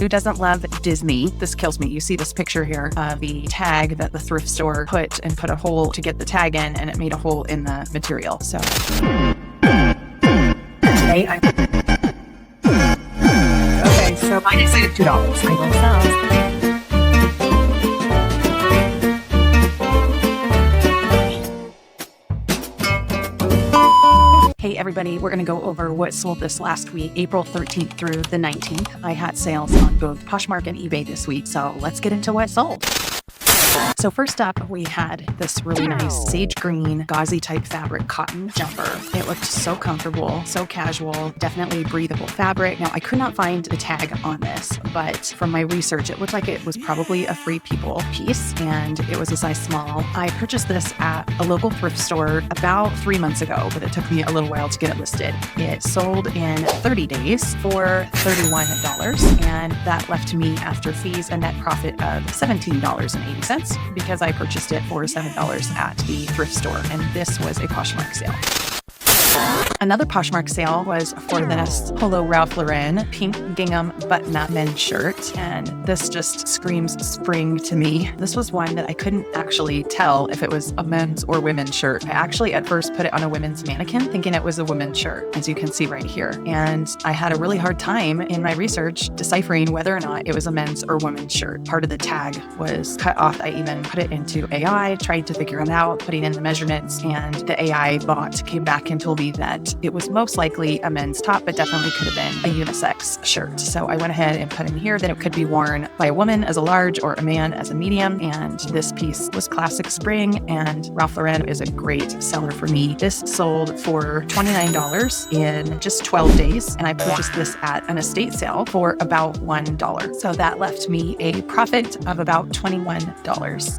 Who doesn't love Disney? This kills me. You see this picture here of the tag that the thrift store put a hole to get the tag in, and it made a hole in the material. So today okay, so mine is $2. I will sell. Hey everybody, we're going to go over what sold this last week, April 13th through the 19th. I had sales on both Poshmark and eBay this week, so let's get into what sold. So first up, we had this really nice sage green gauzy type fabric cotton jumper. It looked so comfortable, so casual, definitely breathable fabric. Now I could not find the tag on this, but from my research, it looked like it was probably a Free People piece and it was a size small. I purchased this at a local thrift store about 3 months ago, but it took me a little while to get it listed. It sold in 30 days for $31, and that left me after fees a net profit of $17.80. because I purchased it for $7 at the thrift store, and this was a Poshmark sale. Another Poshmark sale was for this Polo Ralph Lauren pink gingham button-up men's shirt, and this just screams spring to me. This was one that I couldn't actually tell if it was a men's or women's shirt. I actually at first put it on a women's mannequin thinking it was a women's shirt, as you can see right here. And I had a really hard time in my research deciphering whether or not it was a men's or women's shirt. Part of the tag was cut off. I even put it into AI, tried to figure it out, putting in the measurements, and the AI bot came back and told me that it was most likely a men's top, but definitely could have been a unisex shirt. So I went ahead and put in here that it could be worn by a woman as a large or a man as a medium. And this piece was classic spring, and Ralph Lauren is a great seller for me. This sold for $29 in just 12 days. And I purchased this at an estate sale for about $1. So that left me a profit of about $21.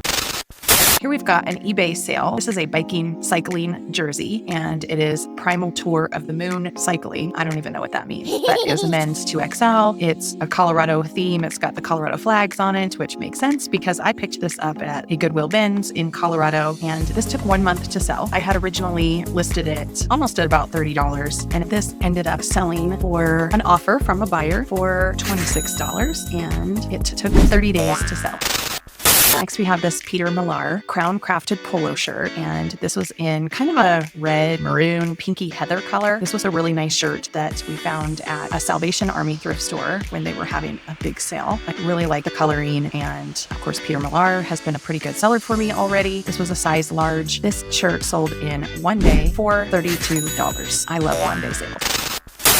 Here we've got an eBay sale. This is a biking cycling jersey, and it is Primal Tour of the Moon Cycling. I don't even know what that means, but it was a men's 2XL. It's a Colorado theme. It's got the Colorado flags on it, which makes sense because I picked this up at a Goodwill Bins in Colorado, and this took 1 month to sell. I had originally listed it almost at about $30, and this ended up selling for an offer from a buyer for $26, and it took 30 days to sell. Next, we have this Peter Millar crown crafted polo shirt, and this was in kind of a red, maroon, pinky heather color. This was a really nice shirt that we found at a Salvation Army thrift store when they were having a big sale. I really like the coloring, and of course, Peter Millar has been a pretty good seller for me already. This was a size large. This shirt sold in 1 day for $32. I love 1-day sales.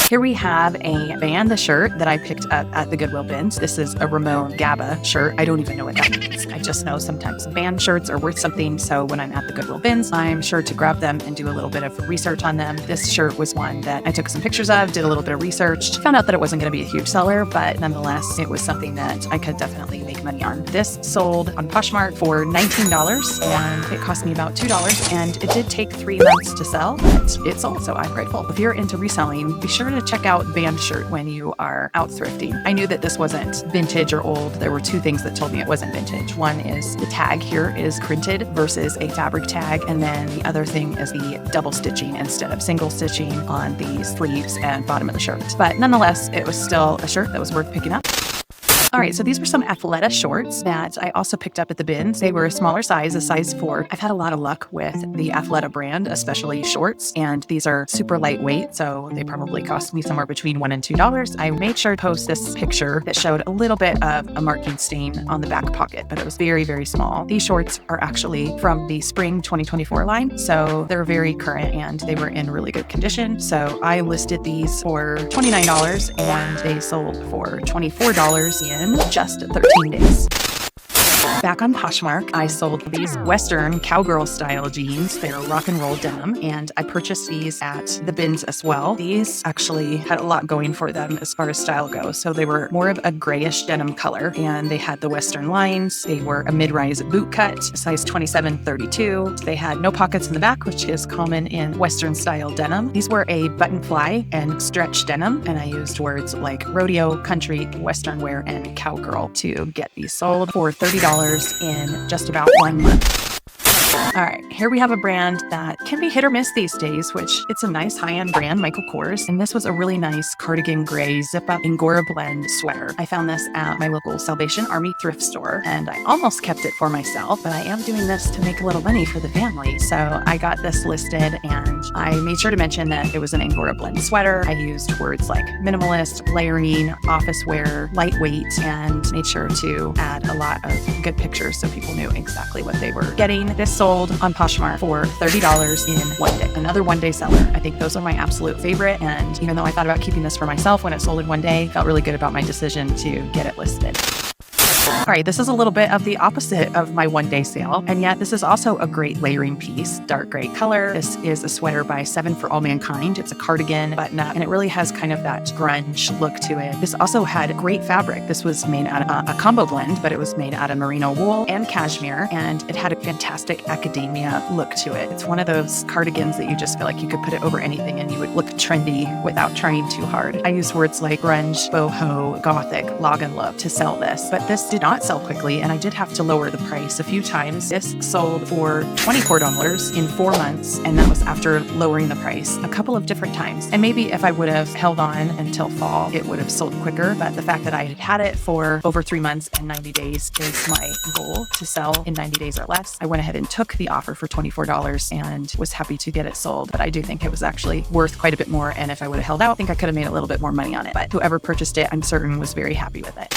Here we have a band shirt that I picked up at the Goodwill Bins. This is a Ramon Gaba shirt. I don't even know what that means. I just know sometimes band shirts are worth something. So when I'm at the Goodwill Bins, I'm sure to grab them and do a little bit of research on them. This shirt was one that I took some pictures of, did a little bit of research, found out that it wasn't going to be a huge seller, but nonetheless, it was something that I could definitely make money on. This sold on Poshmark for $19, and it cost me about $2, and it did take 3 months to sell, but it sold, so I'm grateful. If you're into reselling, be sure to check out band shirt when you are out thrifting. I knew that this wasn't vintage or old. There were 2 things that told me it wasn't vintage. One is the tag here is printed versus a fabric tag, and then the other thing is the double stitching instead of single stitching on the sleeves and bottom of the shirt. But nonetheless, it was still a shirt that was worth picking up. All right, so these were some Athleta shorts that I also picked up at the bins. They were a smaller size, a size 4. I've had a lot of luck with the Athleta brand, especially shorts, and these are super lightweight, so they probably cost me somewhere between $1 and $2. I made sure to post this picture that showed a little bit of a marking stain on the back pocket, but it was very, very small. These shorts are actually from the spring 2024 line, so they're very current and they were in really good condition. So I listed these for $29 and they sold for $24 in just 13 days. Back on Poshmark, I sold these Western cowgirl style jeans. They're rock and roll denim, and I purchased these at the bins as well. These actually had a lot going for them as far as style goes. So they were more of a grayish denim color, and they had the Western lines. They were a mid-rise boot cut, size 27-32. They had no pockets in the back, which is common in Western style denim. These were a button fly and stretch denim, and I used words like rodeo, country, Western wear, and cowgirl to get these sold for $30 in just about 1 month. All right, here we have a brand that can be hit or miss these days, which it's a nice high-end brand, Michael Kors. And this was a really nice cardigan gray zip-up Angora blend sweater. I found this at my local Salvation Army thrift store, and I almost kept it for myself, but I am doing this to make a little money for the family. So I got this listed, and I made sure to mention that it was an Angora blend sweater. I used words like minimalist, layering, office wear, lightweight, and made sure to add a lot of good pictures so people knew exactly what they were getting. This sold on Poshmark for $30 in one day. Another one-day seller. I think those are my absolute favorite. And even though I thought about keeping this for myself when it sold in one day, felt really good about my decision to get it listed. All right, this is a little bit of the opposite of my one-day sale, and yet this is also a great layering piece. Dark gray color. This is a sweater by 7 for All Mankind. It's a cardigan button-up, and it really has kind of that grunge look to it. This also had great fabric. This was made out of a combo blend, but it was made out of merino wool and cashmere, and it had a fantastic academia look to it. It's one of those cardigans that you just feel like you could put it over anything and you would look trendy without trying too hard. I use words like grunge, boho, gothic, log and look to sell this, but this did not sell quickly, and I did have to lower the price a few times. This sold for $24 in 4 months, and that was after lowering the price a couple of different times. And maybe if I would have held on until fall, it would have sold quicker, but the fact that I had it for over 3 months and 90 days is my goal, to sell in 90 days or less. I went ahead and took the offer for $24 and was happy to get it sold, but I do think it was actually worth quite a bit more, and if I would have held out, I think I could have made a little bit more money on it, but whoever purchased it, I'm certain, was very happy with it.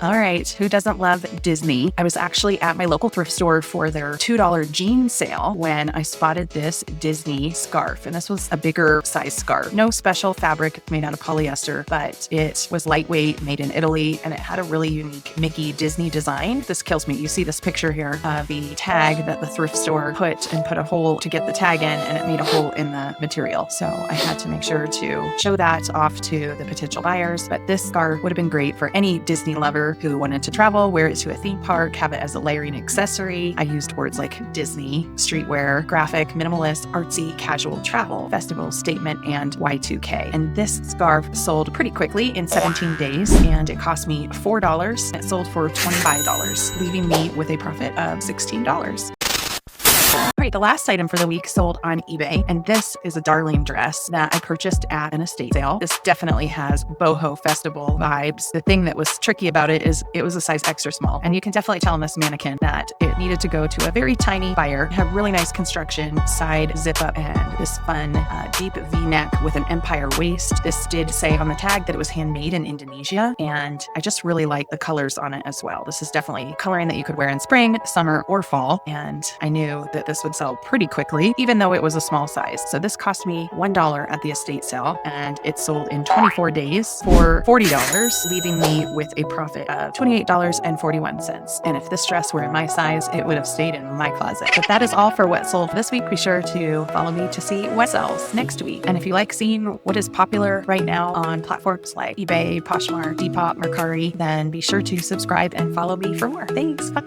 All right, who doesn't love Disney? I was actually at my local thrift store for their $2 jean sale when I spotted this Disney scarf, and this was a bigger size scarf. No special fabric, made out of polyester, but it was lightweight, made in Italy, and it had a really unique Mickey Disney design. This kills me. You see this picture here of the tag that the thrift store put a hole to get the tag in, and it made a hole in the material. So I had to make sure to show that off to the potential buyers, but this scarf would have been great for any Disney lover who wanted to travel, wear it to a theme park, have it as a layering accessory. I used words like Disney, streetwear, graphic, minimalist, artsy, casual, travel, festival, statement, and Y2K. And this scarf sold pretty quickly in 17 days, and it cost me $4. It sold for $25, leaving me with a profit of $16. All right, the last item for the week sold on eBay, and this is a darling dress that I purchased at an estate sale. This definitely has boho festival vibes. The thing that was tricky about it is it was a size extra small, and you can definitely tell in this mannequin that it needed to go to a very tiny buyer. It had really nice construction, side zip up, and this fun deep V-neck with an empire waist. This did say on the tag that it was handmade in Indonesia, and I just really like the colors on it as well. This is definitely coloring that you could wear in spring, summer, or fall, and I knew that this would sell pretty quickly, even though it was a small size. So this cost me $1 at the estate sale, and it sold in 24 days for $40, leaving me with a profit of $28.41. And if this dress were in my size, it would have stayed in my closet. But that is all for what sold this week. Be sure to follow me to see what sells next week. And if you like seeing what is popular right now on platforms like eBay, Poshmark, Depop, Mercari, then be sure to subscribe and follow me for more. Thanks. Bye.